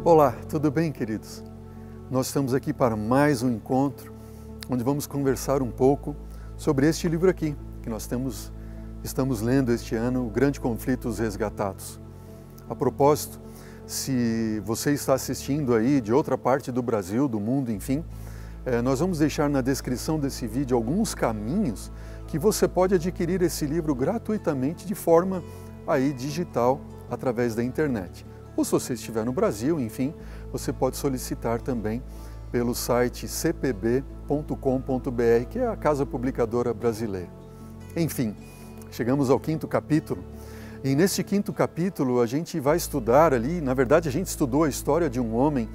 Olá, tudo bem, queridos? Nós estamos aqui para mais um encontro, onde vamos conversar um pouco sobre este livro aqui, que nós estamos lendo este ano, O Grande Conflito dos Resgatados. A propósito, se você está assistindo aí de outra parte do Brasil, do mundo, enfim, nós vamos deixar na descrição desse vídeo alguns caminhos que você pode adquirir esse livro gratuitamente de forma aí digital, através da internet. Ou se você estiver no Brasil, enfim, você pode solicitar também pelo site cpb.com.br, que é a Casa Publicadora Brasileira. Enfim, chegamos ao 5º capítulo, e neste 5º capítulo a gente vai estudar ali, na verdade a gente estudou a história de um homem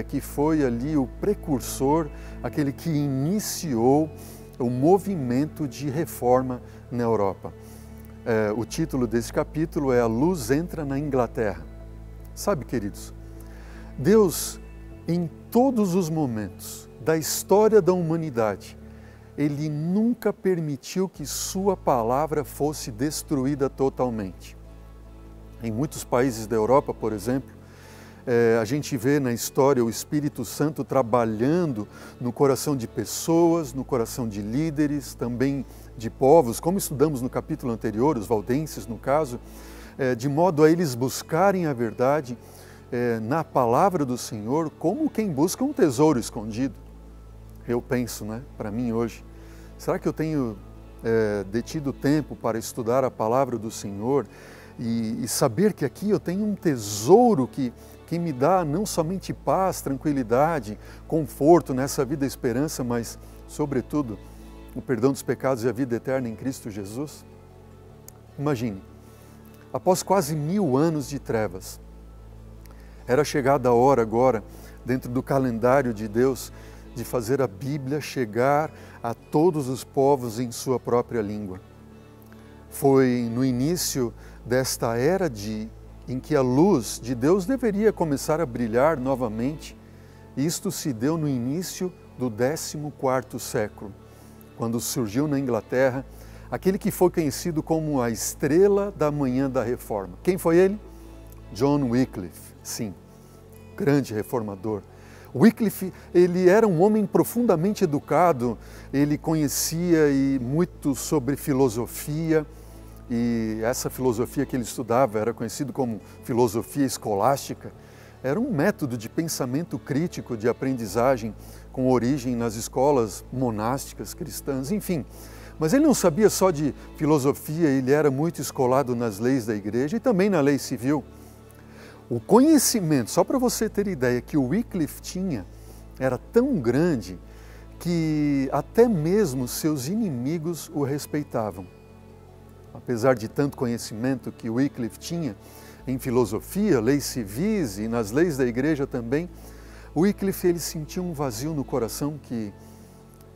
que foi ali o precursor, aquele que iniciou o movimento de reforma na Europa. O título desse capítulo é A Luz Entra na Inglaterra. Sabe, queridos, Deus, em todos os momentos da história da humanidade, Ele nunca permitiu que Sua palavra fosse destruída totalmente. Em muitos países da Europa, por exemplo, a gente vê na história o Espírito Santo trabalhando no coração de pessoas, no coração de líderes, também de povos, como estudamos no capítulo anterior, os valdenses no caso, de modo a eles buscarem a verdade na palavra do Senhor como quem busca um tesouro escondido. Eu penso, para mim hoje, será que eu tenho detido tempo para estudar a palavra do Senhor e saber que aqui eu tenho um tesouro que me dá não somente paz, tranquilidade, conforto nessa vida e esperança, mas, sobretudo, o perdão dos pecados e a vida eterna em Cristo Jesus? Imagine, após quase 1000 anos de trevas, era chegada a hora agora, dentro do calendário de Deus, de fazer a Bíblia chegar a todos os povos em sua própria língua. Foi no início desta era em que a luz de Deus deveria começar a brilhar novamente. Isto se deu no início do 14º século, quando surgiu na Inglaterra aquele que foi conhecido como a estrela da manhã da reforma. Quem foi ele? John Wycliffe, sim, grande reformador. Wycliffe, ele era um homem profundamente educado, ele conhecia muito sobre filosofia, e essa filosofia que ele estudava era conhecido como filosofia escolástica. Era um método de pensamento crítico, de aprendizagem, com origem nas escolas monásticas cristãs, enfim. Mas ele não sabia só de filosofia, ele era muito escolado nas leis da igreja e também na lei civil. O conhecimento, só para você ter ideia, que o Wycliffe tinha, era tão grande que até mesmo seus inimigos o respeitavam. Apesar de tanto conhecimento que Wycliffe tinha em filosofia, leis civis e nas leis da igreja também, Wycliffe ele sentiu um vazio no coração que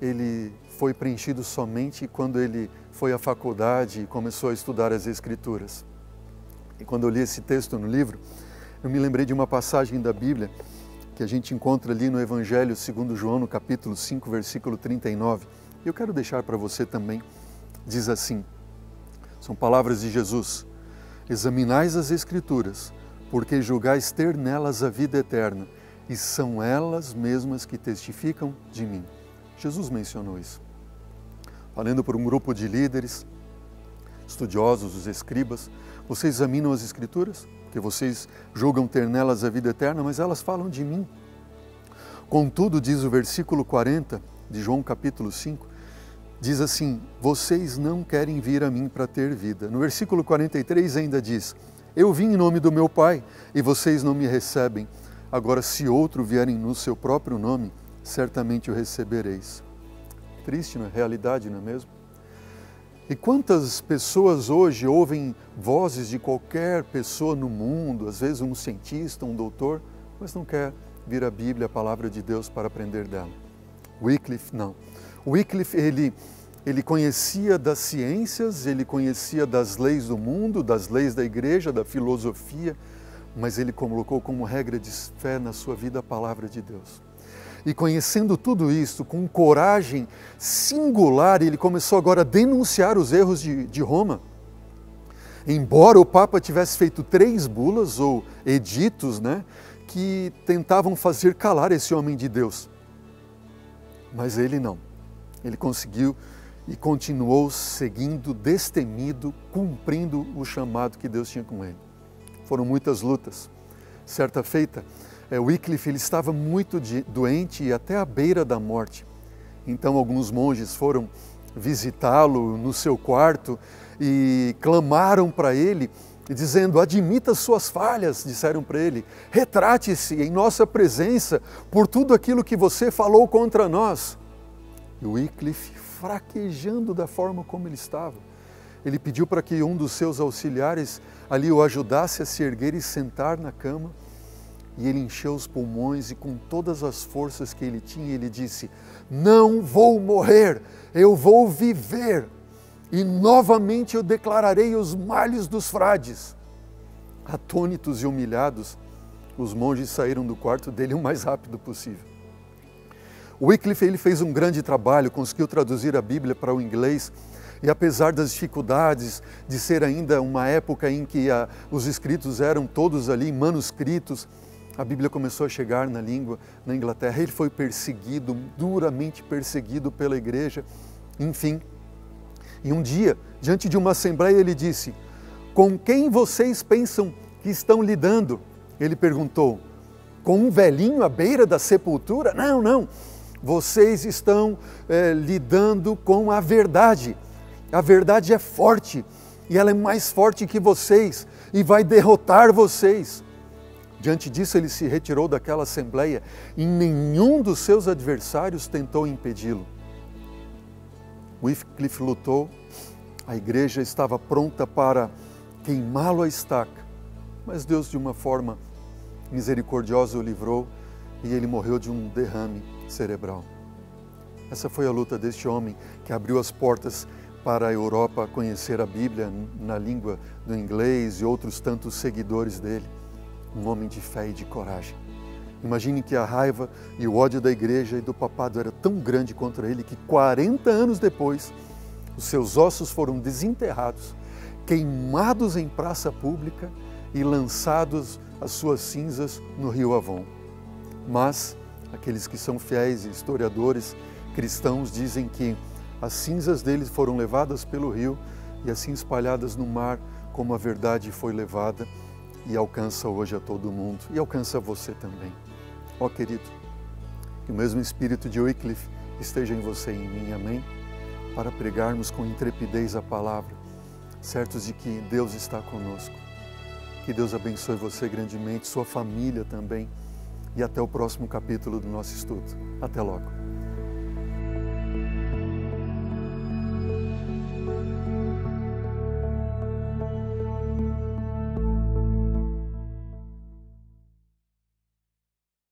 ele foi preenchido somente quando ele foi à faculdade e começou a estudar as Escrituras. E quando eu li esse texto no livro, eu me lembrei de uma passagem da Bíblia que a gente encontra ali no Evangelho segundo João, no capítulo 5, versículo 39. E eu quero deixar para você também. Diz assim, são palavras de Jesus: examinais as Escrituras, porque julgais ter nelas a vida eterna, e são elas mesmas que testificam de mim. Jesus mencionou isso. Falando por um grupo de líderes, estudiosos, os escribas, vocês examinam as Escrituras, porque vocês julgam ter nelas a vida eterna, mas elas falam de mim. Contudo, diz o versículo 40 de João capítulo 5, diz assim, vocês não querem vir a mim para ter vida. No versículo 43 ainda diz, eu vim em nome do meu Pai e vocês não me recebem. Agora, se outro vierem no seu próprio nome, certamente o recebereis. Triste, não é? Realidade, não é mesmo? E quantas pessoas hoje ouvem vozes de qualquer pessoa no mundo, às vezes um cientista, um doutor, mas não quer vir a Bíblia, a palavra de Deus, para aprender dela. Wycliffe, não. Wycliffe, ele conhecia das ciências, ele conhecia das leis do mundo, das leis da igreja, da filosofia, mas ele colocou como regra de fé na sua vida a palavra de Deus. E conhecendo tudo isso, com coragem singular, ele começou agora a denunciar os erros de Roma. Embora o Papa tivesse feito 3 bulas ou editos, que tentavam fazer calar esse homem de Deus. Mas ele não. Ele conseguiu e continuou seguindo destemido, cumprindo o chamado que Deus tinha com ele. Foram muitas lutas. Certa feita, Wycliffe ele estava muito doente e até à beira da morte. Então alguns monges foram visitá-lo no seu quarto e clamaram para ele, dizendo: admita suas falhas, disseram para ele, retrate-se em nossa presença por tudo aquilo que você falou contra nós. E Wycliffe, fraquejando da forma como ele estava, ele pediu para que um dos seus auxiliares ali o ajudasse a se erguer e sentar na cama, e ele encheu os pulmões e com todas as forças que ele tinha, ele disse: não vou morrer, eu vou viver, e novamente eu declararei os males dos frades. Atônitos e humilhados, os monges saíram do quarto dele o mais rápido possível. Wycliffe ele fez um grande trabalho, conseguiu traduzir a Bíblia para o inglês, e apesar das dificuldades de ser ainda uma época em que os escritos eram todos ali manuscritos, a Bíblia começou a chegar na língua na Inglaterra. Ele foi perseguido, duramente perseguido pela igreja, enfim. E um dia, diante de uma assembleia, ele disse: com quem vocês pensam que estão lidando? Ele perguntou: com um velhinho à beira da sepultura? Não, não. Vocês estão lidando com a verdade. A verdade é forte e ela é mais forte que vocês e vai derrotar vocês. Diante disso, ele se retirou daquela assembleia e nenhum dos seus adversários tentou impedi-lo. Wycliffe lutou, a igreja estava pronta para queimá-lo à estaca, mas Deus, de uma forma misericordiosa, o livrou e ele morreu de um derrame cerebral. Essa foi a luta deste homem que abriu as portas para a Europa conhecer a Bíblia na língua do inglês e outros tantos seguidores dele. Um homem de fé e de coragem. Imagine que a raiva e o ódio da igreja e do papado era tão grande contra ele que 40 anos depois, os seus ossos foram desenterrados, queimados em praça pública e lançados as suas cinzas no rio Avon. Mas aqueles que são fiéis e historiadores cristãos dizem que as cinzas deles foram levadas pelo rio e assim espalhadas no mar, como a verdade foi levada e alcança hoje a todo mundo e alcança você também. Ó querido, que o mesmo espírito de Wycliffe esteja em você e em mim, amém? Para pregarmos com intrepidez a palavra, certos de que Deus está conosco. Que Deus abençoe você grandemente, sua família também, e até o próximo capítulo do nosso estudo. Até logo.